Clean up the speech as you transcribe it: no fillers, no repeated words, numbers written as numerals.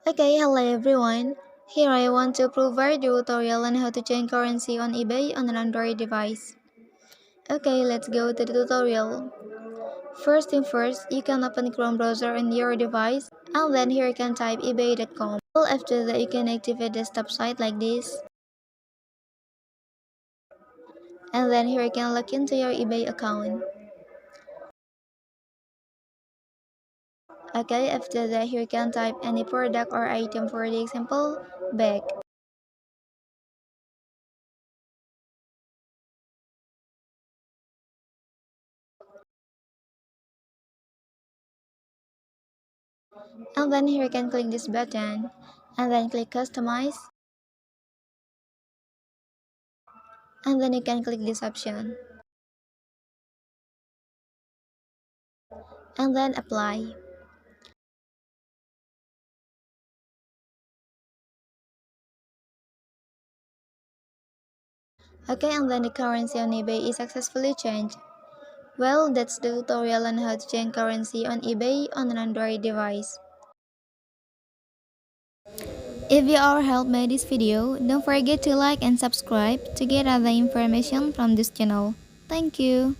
Okay, hello everyone. Here I want to provide a tutorial on how to change currency on eBay on an Android device. Okay, let's go to the tutorial. First thing first, you can open Chrome browser on your device and then here you can type ebay.com. After that, you can activate the desktop site like this. And then here you can log into your eBay account. Okay, after that, here you can type any product or item, for the example, bag. And then here you can click this button and then click customize, and then you can click this option and then apply. Okay, and then the currency on eBay is successfully changed. Well, that's the tutorial on how to change currency on eBay on an Android device. If you are helped by this video, don't forget to like and subscribe to get other information from this channel. Thank you.